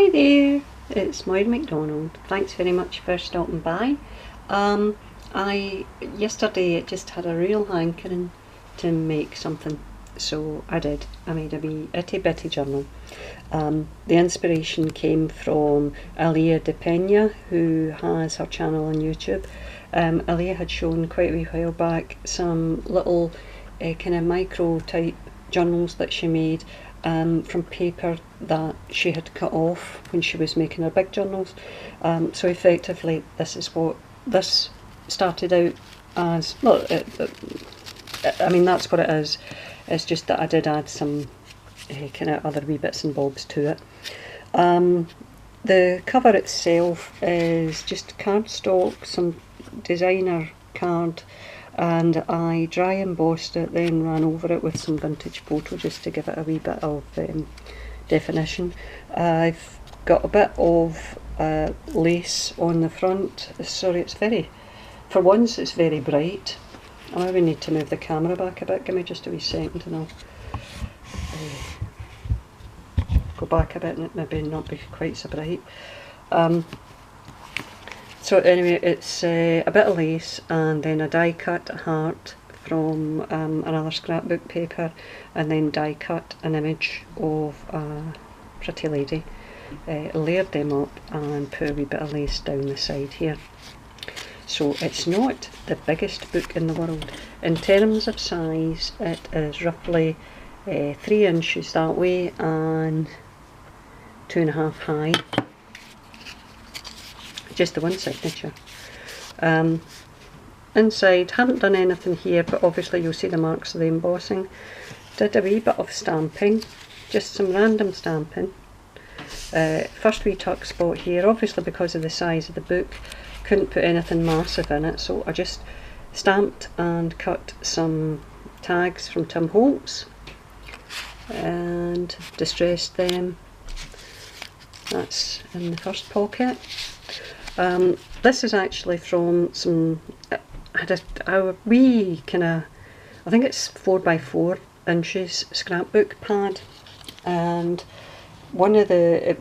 Hi there, it's Moira McDonald. Thanks very much for stopping by. Yesterday just had a real hankering to make something, so I did. I made a wee itty bitty journal. The inspiration came from Itty Bitty, who has her channel on YouTube. Itty had shown quite a wee while back some little kind of micro type journals that she made from paper that she had cut off when she was making her big journals. So effectively this is what this started out as. Well, I mean that's what it is. It's just that I did add some kind of other wee bits and bobs to it. The cover itself is just cardstock, some designer card, and I dry embossed it, then ran over it with some vintage photo just to give it a wee bit of definition. I've got a bit of lace on the front. Sorry, for once it's very bright. I maybe need to move the camera back a bit. Give me just a wee second and I'll go back a bit and it maybe not be quite so bright. So anyway, it's a bit of lace and then a die cut heart from another scrapbook paper, and then die cut an image of a pretty lady, layered them up and put a wee bit of lace down the side here. So it's not the biggest book in the world. In terms of size, it is roughly 3 inches that way and 2.5 high. Just the one signature. Inside, haven't done anything here, but obviously you'll see the marks of the embossing. Did a wee bit of stamping, just some random stamping. First wee tuck spot here, obviously because of the size of the book, couldn't put anything massive in it, so I just stamped and cut some tags from Tim Holtz and distressed them. That's in the first pocket. This is actually from some, I had a wee kind of, I think it's 4x4 inches scrapbook pad, and one of the,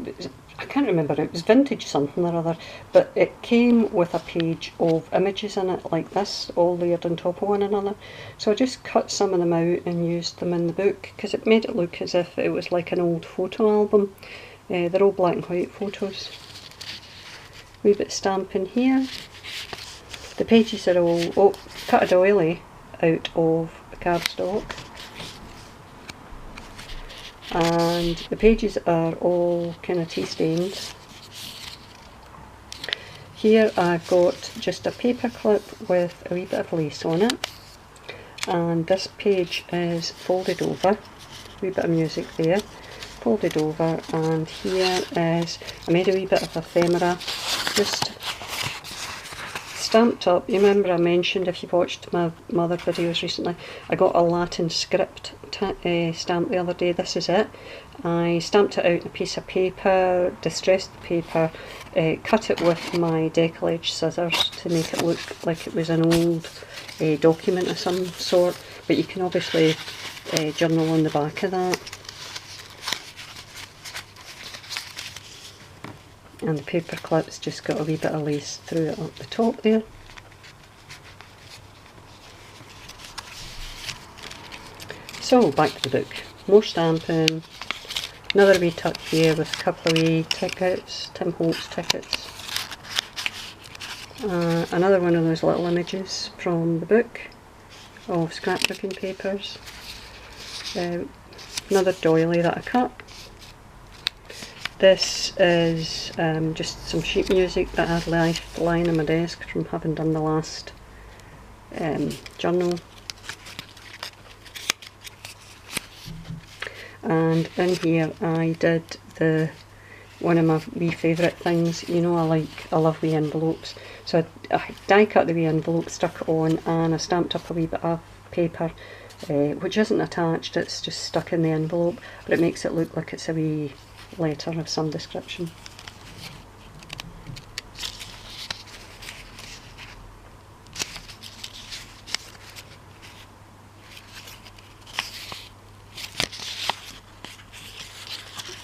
I can't remember, it was vintage something or other, but it came with a page of images in it like this, all layered on top of one another. So I just cut some of them out and used them in the book because it made it look as if it was like an old photo album. They're all black and white photos. Wee bit stamping here. The pages are all, cut a doily out of the cardstock. And the pages are all kind of tea stained. Here I've got just a paper clip with a wee bit of lace on it. And this page is folded over. A wee bit of music there. Folded over, and here is, I made a wee bit of ephemera, just stamped up. You remember I mentioned, if you've watched my other videos recently, I got a Latin script stamp the other day. This is it. I stamped it out on a piece of paper, distressed the paper, cut it with my decal edge scissors to make it look like it was an old document of some sort, but you can obviously journal on the back of that. And the paper clip's just got a wee bit of lace through it up the top there. So back to the book. More stamping. Another wee tuck here with a couple of wee tickets, Tim Holtz tickets. Another one of those little images from the book of scrapbooking papers. Another doily that I cut. This is just some sheet music that I'd left lying on my desk from having done the last journal. And in here I did one of my wee favourite things. You know, I love wee envelopes. So I die cut the wee envelope, stuck it on, and I stamped up a wee bit of paper, which isn't attached, it's just stuck in the envelope, but it makes it look like it's a wee letter of some description.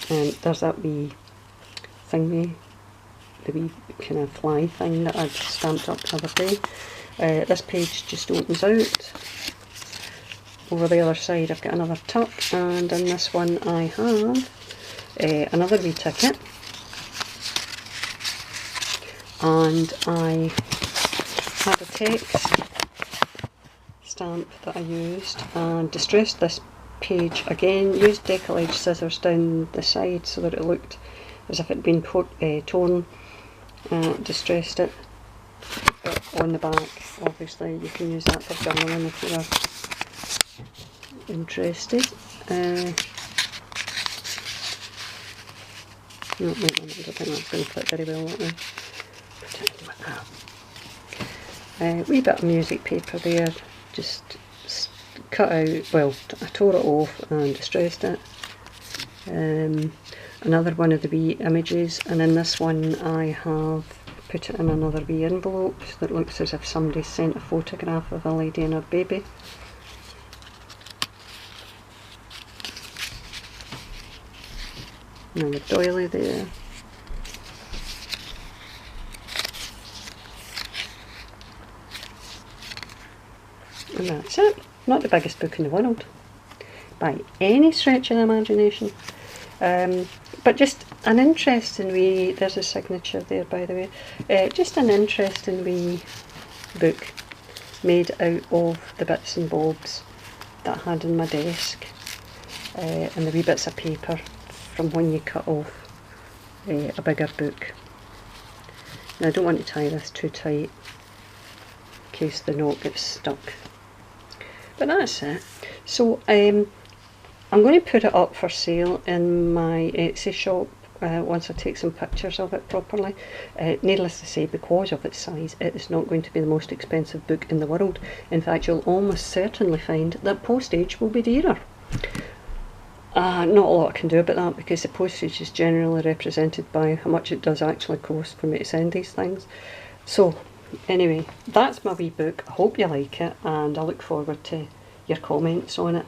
And there's that wee thingy, the wee kind of fly thing that I'd stamped up the other day. This page just opens out. Over the other side I've got another tuck, and in this one I have another wee ticket, and I had a text stamp that I used and distressed this page again, used decal edge scissors down the side so that it looked as if it had been torn, distressed it, but on the back obviously you can use that for journaling if you are interested. No, I don't think that's going to fit very well that way. Put it in like that. Wee bit of music paper there, just cut out, well, I tore it off and distressed it. Another one of the wee images, and in this one I have put it in another wee envelope so that it looks as if somebody sent a photograph of a lady and her baby. Another doily there. And that's it. Not the biggest book in the world by any stretch of the imagination, but just an interesting wee, there's a signature there by the way, just an interesting wee book made out of the bits and bobs that I had in my desk, and the wee bits of paper from when you cut off a bigger book. Now I don't want to tie this too tight in case the knot gets stuck. But that's it. So I'm going to put it up for sale in my Etsy shop once I take some pictures of it properly. Needless to say, because of its size, it is not going to be the most expensive book in the world. In fact, you'll almost certainly find that postage will be dearer. Not a lot I can do about that because the postage is generally represented by how much it does actually cost for me to send these things. So anyway, that's my wee book. I hope you like it, and I look forward to your comments on it.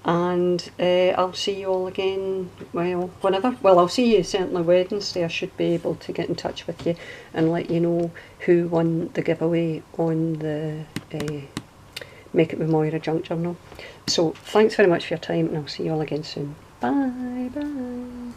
And I'll see you all again, well, whenever. Well, I'll see you certainly Wednesday. I should be able to get in touch with you and let you know who won the giveaway on the Make It With Moira junk journal. So thanks very much for your time, and I'll see you all again soon. Bye, bye.